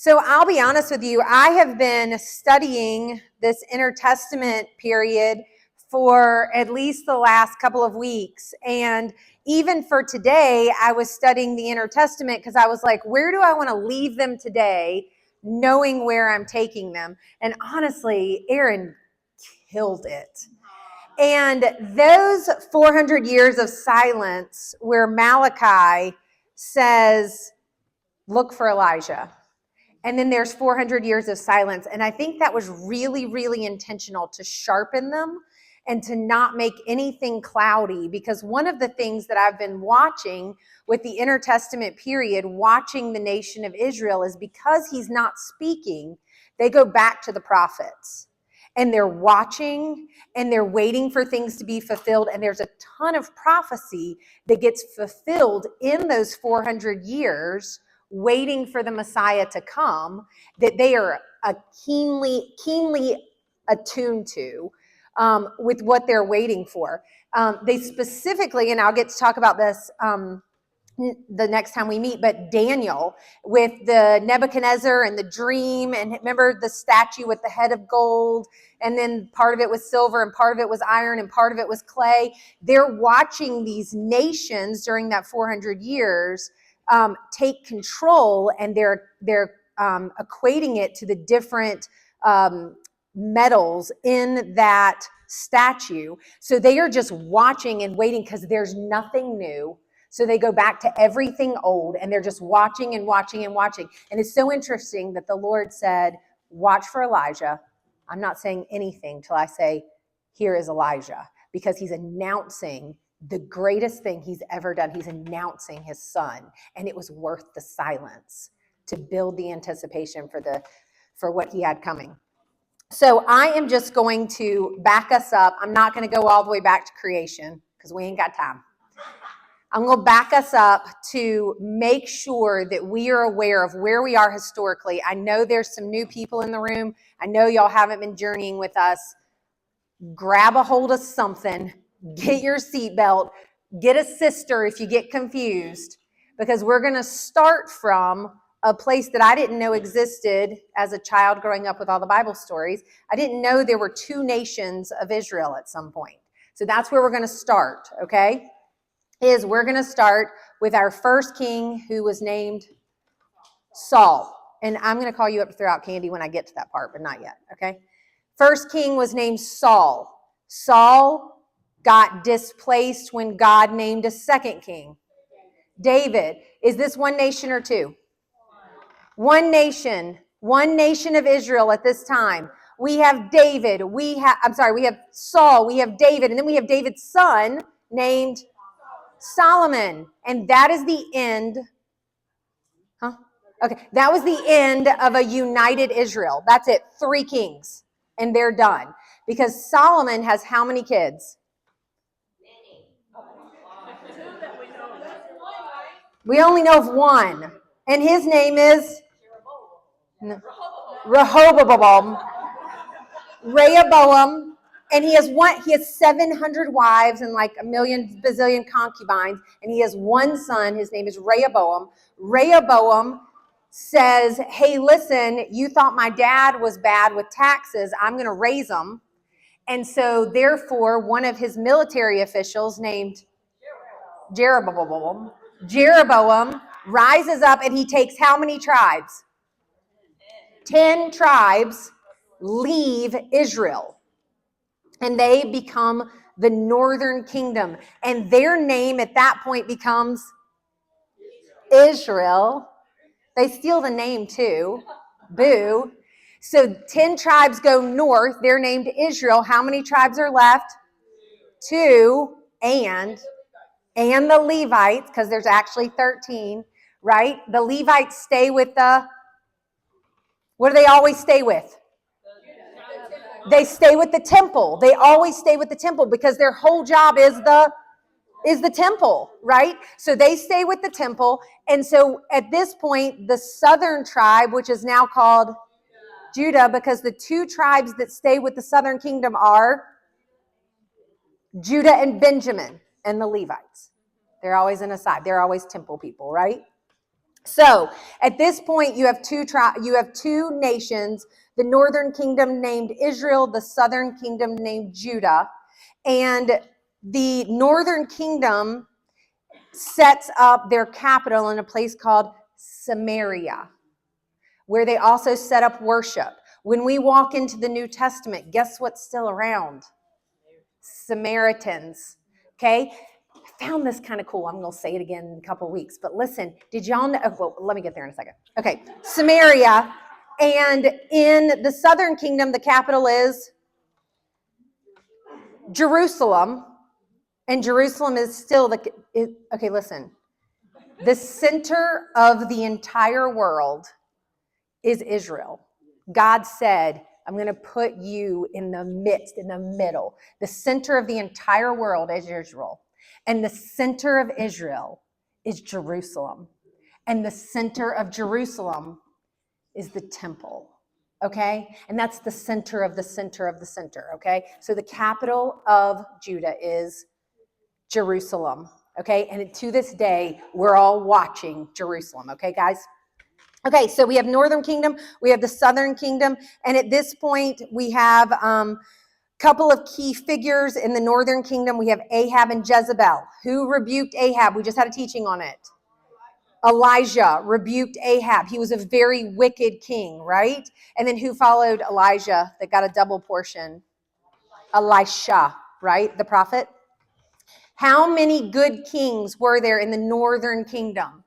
So I'll be honest with you, I have been studying this intertestament period for at least the last couple of weeks. And even for today, I was studying the intertestament because I was like, where do I want to leave them today, knowing where I'm taking them? And honestly, Aaron killed it. And those 400 years of silence where Malachi says, look for Elijah. And then there's 400 years of silence. And I think that was really, really intentional to sharpen them and to not make anything cloudy. Because one of the things that I've been watching with the intertestament period, watching the nation of Israel, is because he's not speaking, they go back to the prophets. And they're watching and they're waiting for things to be fulfilled. And there's a ton of prophecy that gets fulfilled in those 400 years, waiting for the Messiah to come, that they are keenly attuned to with what they're waiting for. They specifically, and I'll get to talk about this the next time we meet, but Daniel with the Nebuchadnezzar and the dream, and remember the statue with the head of gold, and then part of it was silver and part of it was iron and part of it was clay. They're watching these nations during that 400 years take control, and they're equating it to the different metals in that statue. So they are just watching and waiting because there's nothing new. So they go back to everything old, and they're just watching and watching and watching. And it's so interesting that the Lord said, watch for Elijah. I'm not saying anything till I say, here is Elijah, because he's announcing the greatest thing he's ever done. He's announcing his son, and it was worth the silence to build the anticipation for what he had coming. So I am just going to back us up. I'm not going to go all the way back to creation because we ain't got time. I'm going to back us up to make sure that we are aware of where we are historically. I know there's some new people in the room. I know y'all haven't been journeying with us. Grab a hold of something. Get your seatbelt. Get a sister if you get confused, because we're going to start from a place that I didn't know existed as a child growing up with all the Bible stories. I didn't know there were two nations of Israel at some point. So that's where we're going to start, okay? We're going to start with our first king, who was named Saul. And I'm going to call you up to throw out candy when I get to that part, but not yet, okay? First king was named Saul. Saul got displaced when God named a second king, David. Is this one nation or two? One nation of Israel at this time. We have David, we have Saul, we have David, and then we have David's son named Solomon. And that is the end. Okay, that was the end of a united Israel. That's it, 3 kings, and they're done. Because Solomon has how many kids? We only know of one, and his name is Rehoboam, and he has 700 wives and like a million bazillion concubines, and he has one son. His name is Rehoboam. Rehoboam says, hey, listen, you thought my dad was bad with taxes. I'm going to raise him. And so therefore, one of his military officials named Jeroboam rises up, and he takes how many tribes? 10 tribes leave Israel, and they become the northern kingdom. And their name at that point becomes Israel. They steal the name too. Boo. So 10 tribes go north. They're named Israel. How many tribes are left? 2. And the Levites, because there's actually 13, right? The Levites stay with what do they always stay with? They stay with the temple. They always stay with the temple because their whole job is the temple, right? So they stay with the temple. And so at this point, the southern tribe, which is now called Judah, because the 2 tribes that stay with the southern kingdom are Judah and Benjamin, and the Levites. They're always an aside. They're always temple people, right? So at this point, you have two nations, the northern kingdom named Israel, the southern kingdom named Judah. And the northern kingdom sets up their capital in a place called Samaria, where they also set up worship. When we walk into the New Testament, guess what's still around? Samaritans. Okay? I found this kind of cool. I'm going to say it again in a couple of weeks. But listen, did y'all know? Well, let me get there in a second. Okay. Samaria. And in the southern kingdom, the capital is Jerusalem. And Jerusalem is still okay, listen. The center of the entire world is Israel. God said, I'm going to put you in the midst, in the middle. The center of the entire world is Israel. And the center of Israel is Jerusalem. And the center of Jerusalem is the temple. Okay? And that's the center of the center of the center. Okay? So the capital of Judah is Jerusalem. Okay? And to this day, we're all watching Jerusalem. Okay, guys? Okay, so we have northern kingdom, we have the southern kingdom, and at this point we have a couple of key figures in the northern kingdom. We have Ahab and Jezebel. Who rebuked Ahab? We just had a teaching on it. Elijah rebuked Ahab. He was a very wicked king, right? And then who followed Elijah that got a double portion? Elisha, right? The prophet. How many good kings were there in the northern kingdom?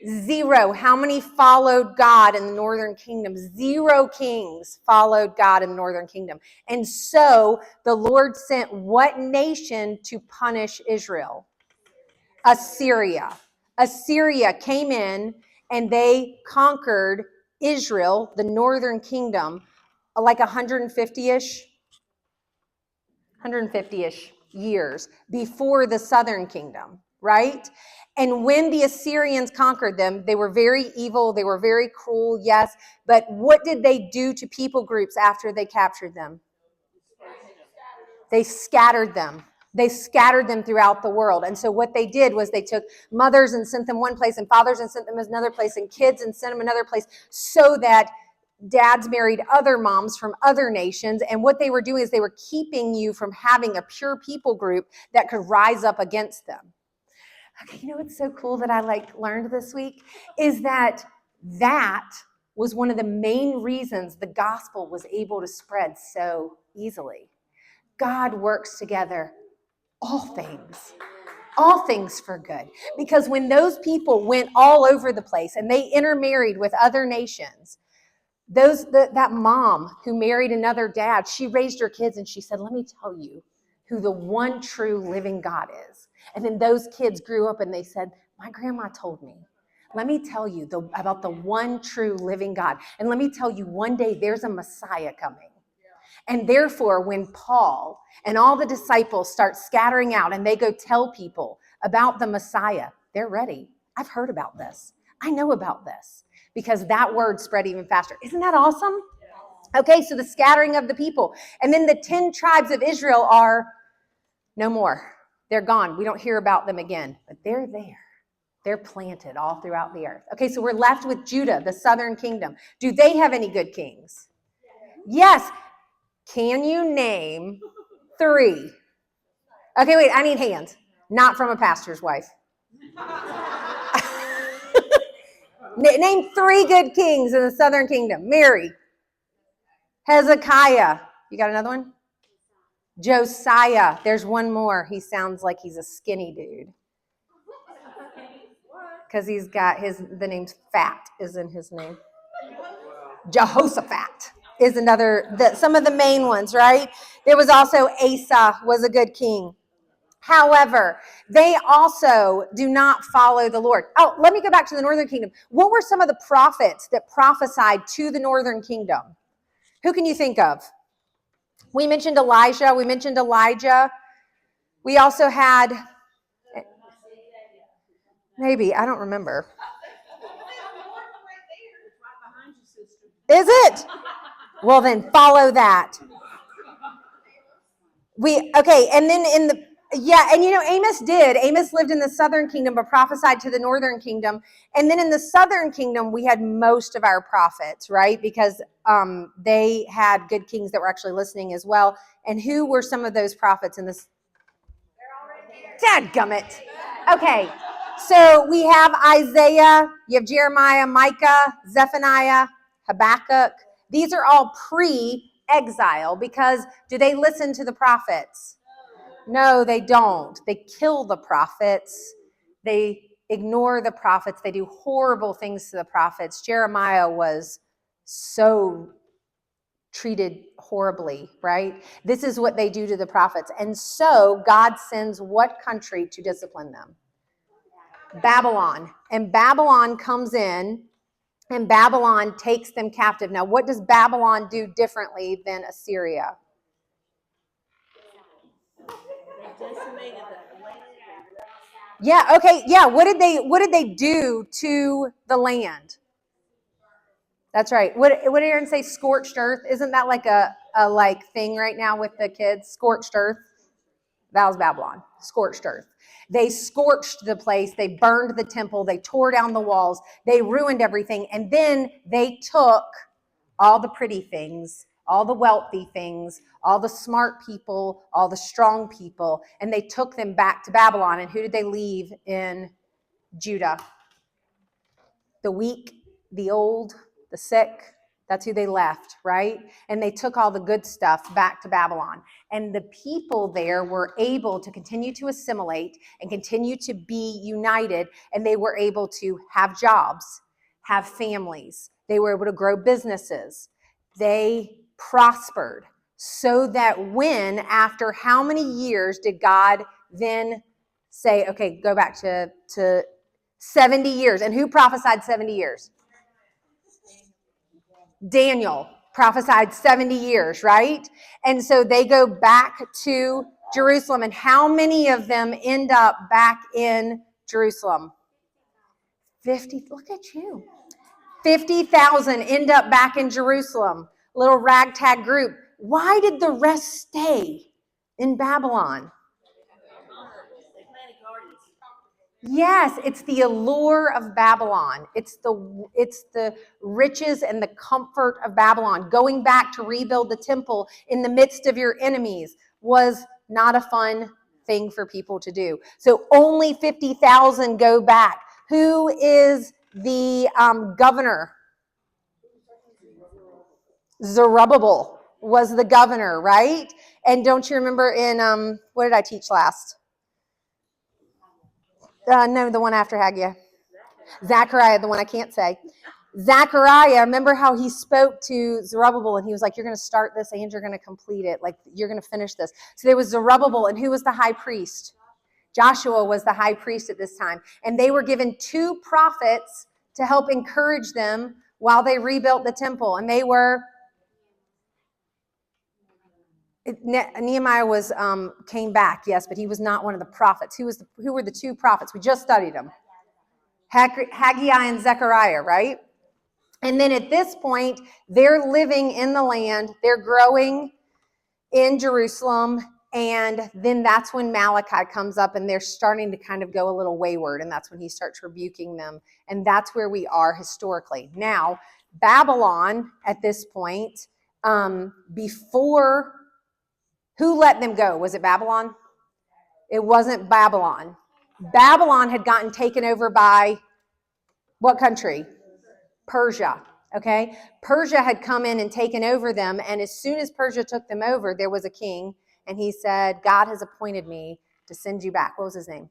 0. How many followed God in the northern kingdom? 0 kings followed God in the northern kingdom. And so the Lord sent what nation to punish Israel? Assyria. Assyria came in and they conquered Israel, the northern kingdom, like 150-ish years before the southern kingdom, right? And when the Assyrians conquered them, they were very evil, they were very cruel, yes, but what did they do to people groups after they captured them? They scattered them. They scattered them throughout the world. And so what they did was they took mothers and sent them one place, and fathers and sent them another place, and kids and sent them another place, so that dads married other moms from other nations. And what they were doing is they were keeping you from having a pure people group that could rise up against them. Okay, you know what's so cool that I learned this week is that was one of the main reasons the gospel was able to spread so easily. God works together all things for good. Because when those people went all over the place and they intermarried with other nations, that mom who married another dad, she raised her kids and she said, let me tell you who the one true living God is. And then those kids grew up and they said, my grandma told me, let me tell you about the one true living God. And let me tell you, one day there's a Messiah coming. And therefore, when Paul and all the disciples start scattering out and they go tell people about the Messiah, they're ready. I've heard about this. I know about this, because that word spread even faster. Isn't that awesome? Okay, so the scattering of the people. And then the 10 tribes of Israel are no more. They're gone. We don't hear about them again, but they're there. They're planted all throughout the earth. Okay, so we're left with Judah, the southern kingdom. Do they have any good kings? Yes. Can you name 3? Okay, wait, I need hands. Not from a pastor's wife. Name 3 good kings in the southern kingdom. Mary. Hezekiah. You got another one? Josiah. There's one more. He sounds like he's a skinny dude. Because he's got the name's Fat is in his name. Jehoshaphat is another, some of the main ones, right? There was also Asa was a good king. However, they also do not follow the Lord. Oh, let me go back to the northern kingdom. What were some of the prophets that prophesied to the northern kingdom? Who can you think of? We mentioned Elijah. We mentioned Elijah. We also had, maybe, I don't remember. Is it? Well, then follow that. Okay, and then Yeah, and Amos did. Amos lived in the southern kingdom, but prophesied to the northern kingdom. And then in the southern kingdom, we had most of our prophets, right? Because they had good kings that were actually listening as well. And who were some of those prophets in this? Dadgummit. Okay, so we have Isaiah, you have Jeremiah, Micah, Zephaniah, Habakkuk. These are all pre-exile because do they listen to the prophets? No, they don't. They kill the prophets. They ignore the prophets. They do horrible things to the prophets. Jeremiah was so treated horribly, right? This is what they do to the prophets. And so God sends what country to discipline them? Babylon. And Babylon comes in and Babylon takes them captive. Now, what does Babylon do differently than Assyria? Yeah, okay, yeah. What did they do to the land? That's right. What did Aaron say? Scorched earth. Isn't that like a like thing right now with the kids? Scorched earth. That was Babylon. Scorched earth. They scorched the place. They burned the temple. They tore down the walls. They ruined everything. And then they took all the pretty things, all the wealthy things, all the smart people, all the strong people, and they took them back to Babylon. And who did they leave in Judah? The weak, the old, the sick. That's who they left, right? And they took all the good stuff back to Babylon. And the people there were able to continue to assimilate and continue to be united. And they were able to have jobs, have families. They were able to grow businesses. They prospered so that when, after how many years did God then say, okay, go back to 70 years. And who prophesied 70 years? Daniel prophesied 70 years, right? And so they go back to Jerusalem. And how many of them end up back in Jerusalem? 50. Look at you. 50,000 end up back in Jerusalem. Little ragtag group. Why did the rest stay in Babylon? Yes, it's the allure of Babylon. It's the riches and the comfort of Babylon. Going back to rebuild the temple in the midst of your enemies was not a fun thing for people to do. So only 50,000 go back. Who is the governor? Zerubbabel was the governor, right? And don't you remember in, what did I teach last? No, the one after Haggai. Zechariah, the one I can't say. Zechariah, remember how he spoke to Zerubbabel and he was like, you're going to start this and you're going to complete it. Like, you're going to finish this. So there was Zerubbabel, and who was the high priest? Joshua was the high priest at this time. And they were given 2 prophets to help encourage them while they rebuilt the temple. And they were... Nehemiah came back, yes, but he was not one of the prophets. Who were the 2 prophets? We just studied them. Haggai and Zechariah, right? And then at this point, they're living in the land. They're growing in Jerusalem. And then that's when Malachi comes up and they're starting to kind of go a little wayward. And that's when he starts rebuking them. And that's where we are historically. Now, Babylon at this point, before... Who let them go? Was it Babylon? It wasn't Babylon. Babylon had gotten taken over by what country? Persia. Okay? Persia had come in and taken over them. And as soon as Persia took them over, there was a king. And he said, God has appointed me to send you back. What was his name?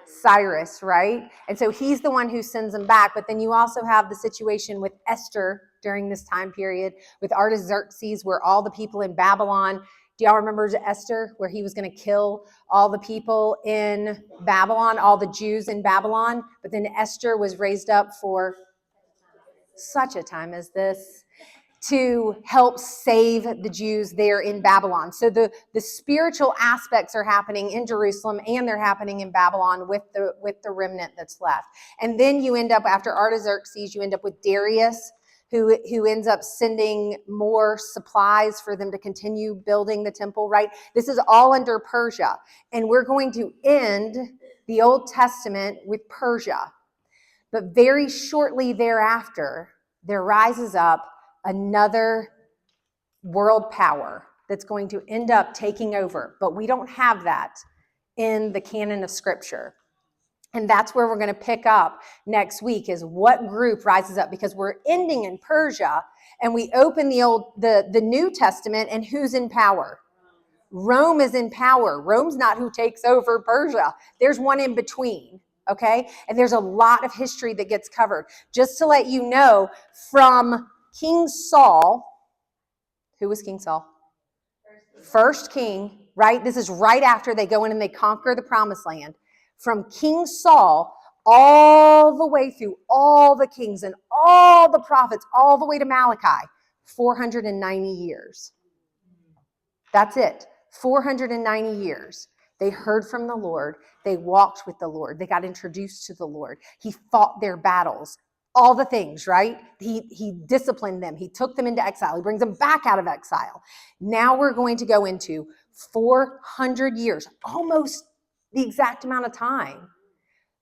Cyrus, right? And so he's the one who sends them back. But then you also have the situation with Esther during this time period, with Artaxerxes, where all the people in Babylon... Do y'all remember Esther, where he was going to kill all the people in Babylon, all the Jews in Babylon? But then Esther was raised up for such a time as this to help save the Jews there in Babylon. So the spiritual aspects are happening in Jerusalem, and they're happening in Babylon with the remnant that's left. And then you end up, after Artaxerxes, you end up with Darius, who ends up sending more supplies for them to continue building the temple, right? This is all under Persia. And we're going to end the Old Testament with Persia. But very shortly thereafter, there rises up another world power that's going to end up taking over. But we don't have that in the canon of Scripture. And that's where we're going to pick up next week, is what group rises up, because we're ending in Persia and we open the New Testament, and who's in power? Rome is in power. Rome's not who takes over Persia. There's one in between, okay? And there's a lot of history that gets covered. Just to let you know, from King Saul, who was King Saul? First king, right? This is right after they go in and they conquer the Promised Land. From King Saul all the way through all the kings and all the prophets, all the way to Malachi, 490 years. That's it. 490 years. They heard from the Lord. They walked with the Lord. They got introduced to the Lord. He fought their battles. All the things, right? He disciplined them. He took them into exile. He brings them back out of exile. Now we're going to go into 400 years, almost the exact amount of time,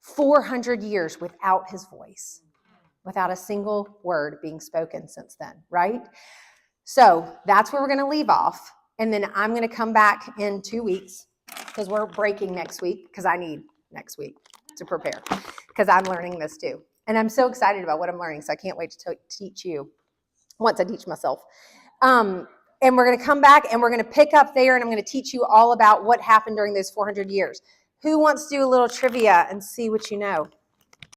400 years without his voice, without a single word being spoken since then, right? So that's where we're going to leave off. And then I'm going to come back in 2 weeks, because we're breaking next week, because I need next week to prepare, because I'm learning this too. And I'm so excited about what I'm learning, so I can't wait to teach you once I teach myself. And we're going to come back and we're going to pick up there, and I'm going to teach you all about what happened during those 400 years. Who wants to do a little trivia and see what you know?